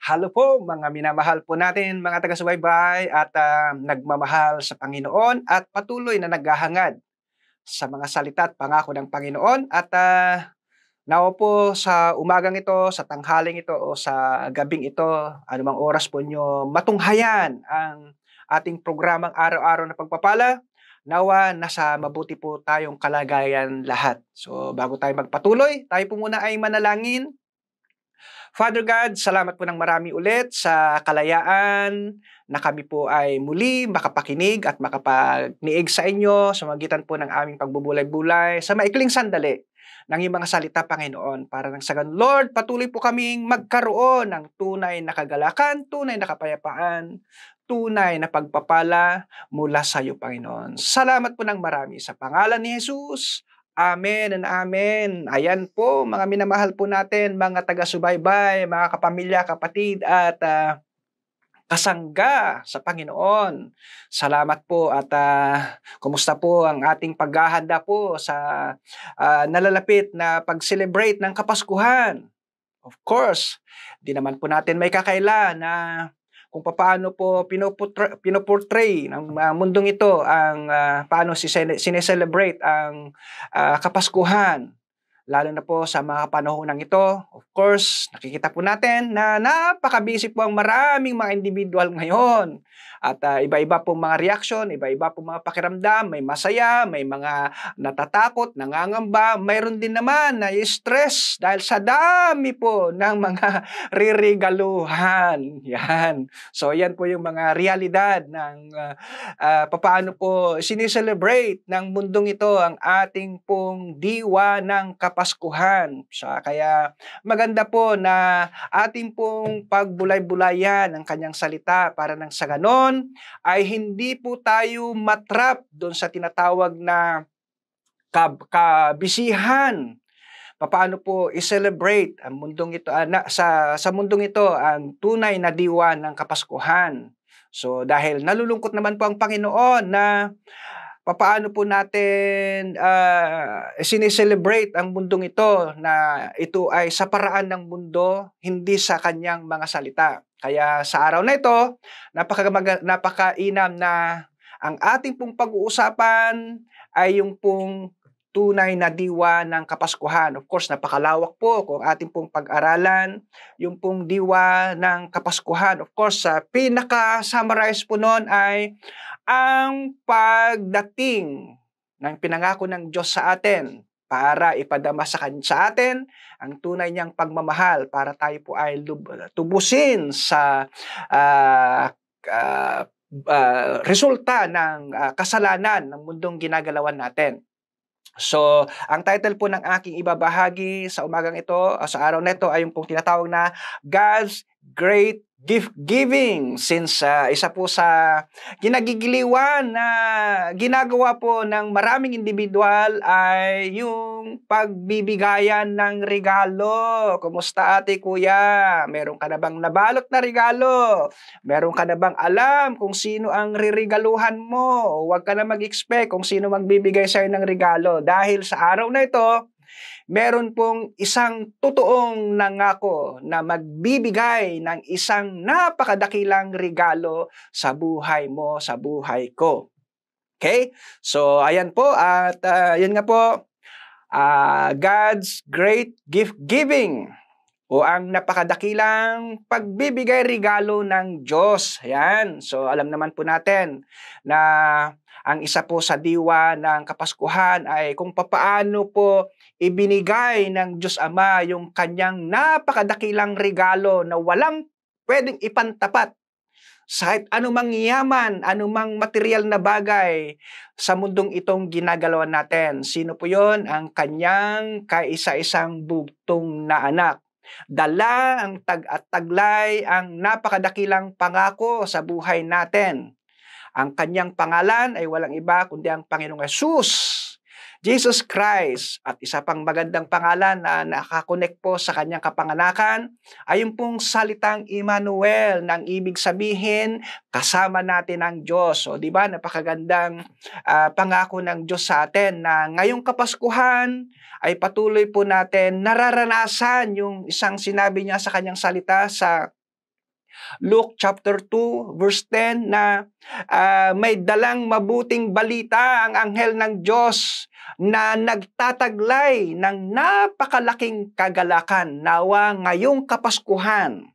Halo po mga minamahal po natin mga taga-subaybay at nagmamahal sa Panginoon at patuloy na naghahangad sa mga salita at pangako ng Panginoon at nawa po sa umagang ito, sa tanghaling ito o sa gabing ito, anumang oras po nyo matunghayan ang ating programang araw-araw na pagpapala. Nawa nasa mabuti po tayong kalagayan lahat. So bago tayo magpatuloy, tayo po muna ay manalangin. Father God, salamat po ng marami ulit sa kalayaan na kami po ay muli makapakinig at makapagniig sa inyo sa magitan po ng aming pagbubulay-bulay sa maikling sandali ng iyong mga salita, Panginoon. Para nang sa ganun, Lord, patuloy po kaming magkaroon ng tunay na kagalakan, tunay na kapayapaan, tunay na pagpapala mula sa iyo, Panginoon. Salamat po ng marami sa pangalan ni Jesus. Amen and amen. Ayan po, mga minamahal po natin, mga taga-subaybay, mga kapamilya, kapatid, at kasangga sa Panginoon. Salamat po at kumusta po ang ating paghahanda po sa nalalapit na pag-celebrate ng Kapaskuhan. Of course, di naman po natin may kakaila na kung paano po pinoportray ng mundong ito ang paano sineselebrate ang Kapaskuhan. Lalo na po sa mga panahonang ito, of course, nakikita po natin na napaka-busy po ang maraming mga individual ngayon. At iba-iba po mga reaction, iba-iba po mga pakiramdam, may masaya, may mga natatakot, nangangamba, mayroon din naman na stress dahil sa dami po ng mga ririgaluhan. Yan. So yan po yung mga realidad ng papaano po sineselebrate ng mundong ito ang ating pong diwa ng Kapaskuhan. Kaya maganda po na ating pong pagbulay-bulayan ang kanyang salita para nang sa ganon ay hindi po tayo matrap doon sa tinatawag na kabisihan. Paano po i-celebrate ang mundong ito sa mundong ito ang tunay na diwa ng Kapaskuhan. So dahil nalulungkot naman po ang Panginoon na paano po natin sineselebrate ang mundong ito na ito ay sa paraan ng mundo, hindi sa kanyang mga salita. Kaya sa araw na ito, napakainam na ang ating pong pag-uusapan ay yung pong tunay na diwa ng Kapaskuhan. Of course, napakalawak po kung ating pong pag-aralan, yung pong diwa ng Kapaskuhan. Of course, pinaka-summarize po noon ay ang pagdating ng pinangako ng Diyos sa atin para ipadama sa atin ang tunay niyang pagmamahal para tayo po ay tubusin sa resulta ng kasalanan ng mundong ginagalawan natin. So, ang title po ng aking ibabahagi sa umagang ito, sa araw na ito, ay yung pong tinatawag na God's Great Gift Giving. Since isa po sa ginagigiliwan na ginagawa po ng maraming individual ay yung pagbibigayan ng regalo. Kumusta ate, kuya? Meron ka na bang nabalot na regalo? Meron ka na bang alam kung sino ang ririgaluhan mo? Huwag ka na mag-expect kung sino magbibigay sa'yo ng regalo. Dahil sa araw na ito, meron pong isang totoong nangako na magbibigay ng isang napakadakilang regalo sa buhay mo, sa buhay ko. Okay? So, ayan po. At yun nga po, God's Great Gift Giving o ang napakadakilang pagbibigay regalo ng Diyos. Ayan. So, alam naman po natin na ang isa po sa diwa ng Kapaskuhan ay kung papaano po ibinigay ng Diyos Ama yung kanyang napakadakilang regalo na walang pwedeng ipantapat sa anumang yaman, anumang material na bagay sa mundong itong ginagalawan natin. Sino po yon? Ang kanyang kaisa-isang bugtong na anak. Dala ang taglay ang napakadakilang pangako sa buhay natin. Ang kanyang pangalan ay walang iba kundi ang Panginoong Hesus, Jesus Christ. At isa pang magandang pangalan na nakakonect po sa kanyang kapanganakan ay yung pong salitang Emmanuel, nang ibig sabihin kasama natin ang Diyos. So, di ba, napakagandang pangako ng Diyos sa atin na ngayong Kapaskuhan ay patuloy po natin nararanasan yung isang sinabi niya sa kanyang salita sa Luke chapter 2 verse 10 na may dalang mabuting balita ang anghel ng Diyos na nagtataglay ng napakalaking kagalakan. Nawa ngayong Kapaskuhan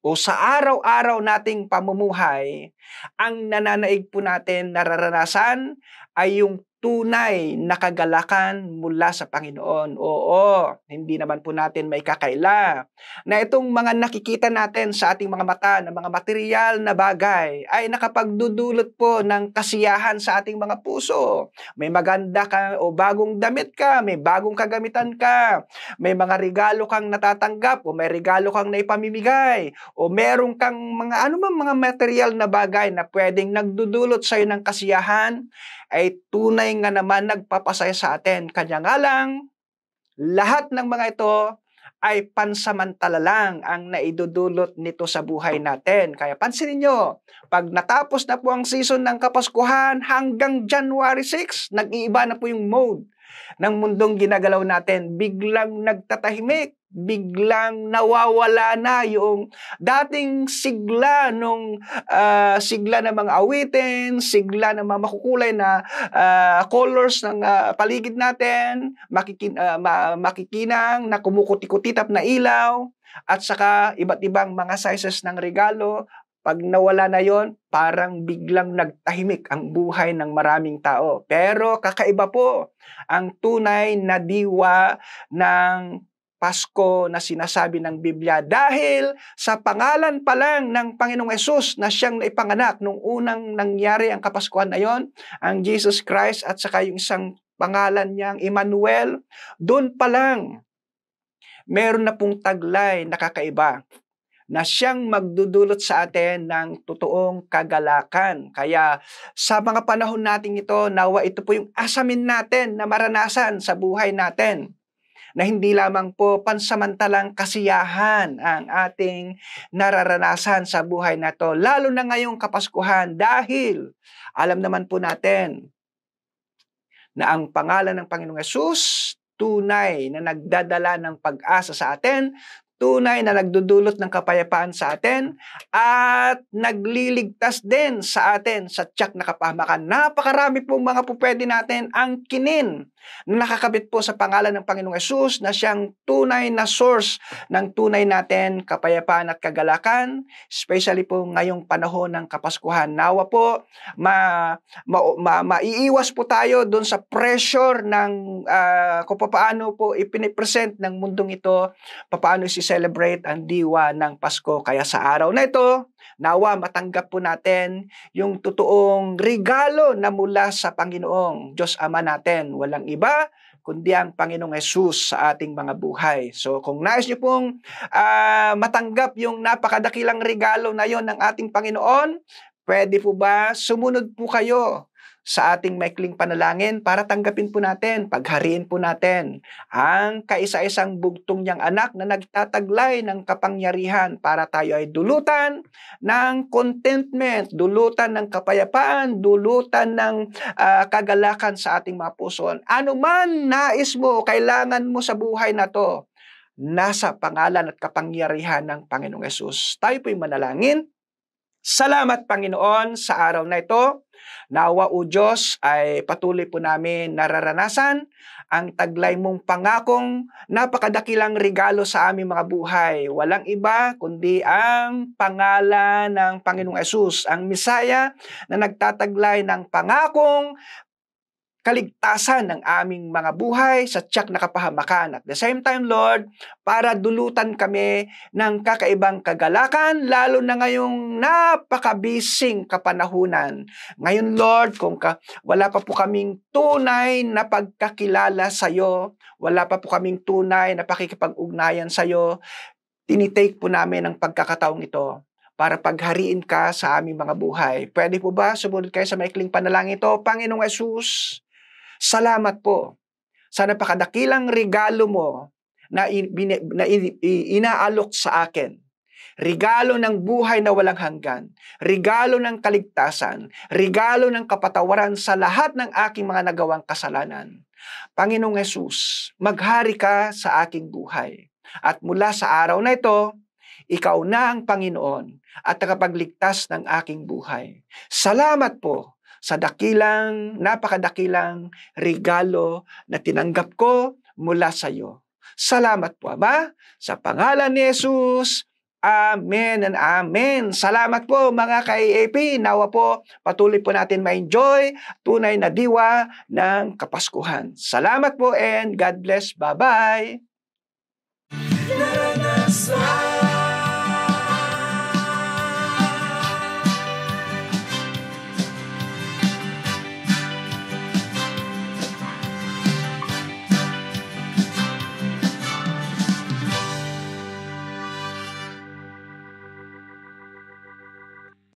o sa araw-araw nating pamumuhay, ang nananaig po natin nararanasan ay yung tunay na kagalakan mula sa Panginoon. Oo, hindi naman po natin may kakaila na itong mga nakikita natin sa ating mga mata na mga material na bagay ay nakapagdudulot po ng kasiyahan sa ating mga puso. May maganda ka o bagong damit ka, may bagong kagamitan ka, may mga regalo kang natatanggap o may regalo kang naipamimigay o meron kang mga mga material na bagay na pwedeng nagdudulot sa iyo ng kasiyahan, ay tunay nga naman nagpapasaya sa atin. Kanya nga lang, lahat ng mga ito ay pansamantala lang ang naidudulot nito sa buhay natin. Kaya pansinin nyo, pag natapos na po ang season ng Kapaskuhan hanggang January 6, nag-iiba na po yung mode ng mundong ginagalaw natin. Biglang nagtatahimik, biglang nawawala na yung dating sigla sigla ng mga awitin, sigla ng mga makukulay na colors ng paligid natin, makikinang na kumukuti-kutitap na ilaw, at saka iba't ibang mga sizes ng regalo. Pag nawala na yon, parang biglang nagtahimik ang buhay ng maraming tao. Pero kakaiba po ang tunay na diwa ng Pasko na sinasabi ng Biblia dahil sa pangalan pa lang ng Panginoong Hesus na siyang naipanganak nung unang nangyari ang Kapaskuhan na yon, ang Jesus Christ at saka yung isang pangalan niyang Emmanuel, doon pa lang meron na pong taglay na kakaiba na siyang magdudulot sa atin ng totoong kagalakan. Kaya sa mga panahon nating ito, nawa ito po yung asamin natin na maranasan sa buhay natin, na hindi lamang po pansamantalang kasiyahan ang ating nararanasan sa buhay na to, lalo na ngayong Kapaskuhan, dahil alam naman po natin na ang pangalan ng Panginoong Hesus tunay na nagdadala ng pag-asa sa atin, tunay na nagdudulot ng kapayapaan sa atin, at nagliligtas din sa atin sa tiyak na kapahamakan. Napakarami pong mga pupwede natin ang kinin na nakakabit po sa pangalan ng Panginoong Hesus na siyang tunay na source ng tunay natin kapayapaan at kagalakan, especially po ngayong panahon ng Kapaskuhan. Nawa po, maiiwas po tayo doon sa pressure ng kung paano po ipinipresent ng mundong ito, paano celebrate ang diwa ng Pasko. Kaya sa araw na ito, nawa matanggap po natin yung totoong regalo na mula sa Panginoong Diyos Ama natin. Walang iba kundi ang Panginoong Hesus sa ating mga buhay. So kung nais niyo pong matanggap yung napakadakilang regalo na yon ng ating Panginoon, pwede po ba sumunod po kayo sa ating maikling panalangin para tanggapin po natin, paghariin po natin ang kaisa-isang bugtong niyang anak na nagtataglay ng kapangyarihan para tayo ay dulutan ng contentment, dulutan ng kapayapaan, dulutan ng kagalakan sa ating mga puso. Ano man nais mo, kailangan mo sa buhay na to, nasa pangalan at kapangyarihan ng Panginoong Hesus. Tayo po'y manalangin. Salamat, Panginoon, sa araw na ito. Nawa, O Diyos, ay patuloy po namin nararanasan ang taglay mong pangakong napakadakilang regalo sa aming mga buhay. Walang iba kundi ang pangalan ng Panginoong Hesus, ang Misaya na nagtataglay ng pangakong kaligtasan ng aming mga buhay sa tiyak na kapahamakan. At the same time, Lord, para dulutan kami ng kakaibang kagalakan, lalo na ngayong napakabising kapanahunan. Ngayon, Lord, kung wala pa po kaming tunay na pagkakilala sa iyo, wala pa po kaming tunay na pakikipag-ugnayan sa iyo, tinitake po namin ang pagkakataong ito para paghariin ka sa aming mga buhay. Pwede po ba sumunod kayo sa maikling panalangin ito? Panginoong Hesus, salamat po sa napakadakilang regalo mo na inaalok sa akin. Regalo ng buhay na walang hanggan, regalo ng kaligtasan, regalo ng kapatawaran sa lahat ng aking mga nagawang kasalanan. Panginoong Hesus, maghari ka sa aking buhay. At mula sa araw na ito, Ikaw na ang Panginoon at tagapagligtas ng aking buhay. Salamat po sa napakadakilang regalo na tinanggap ko mula sa iyo. Salamat po, Ama, sa pangalan ni Jesus. Amen and amen. Salamat po mga ka-AAP. Nawa po patuloy po natin ma-enjoy tunay na diwa ng Kapaskuhan. Salamat po and God bless. Bye-bye.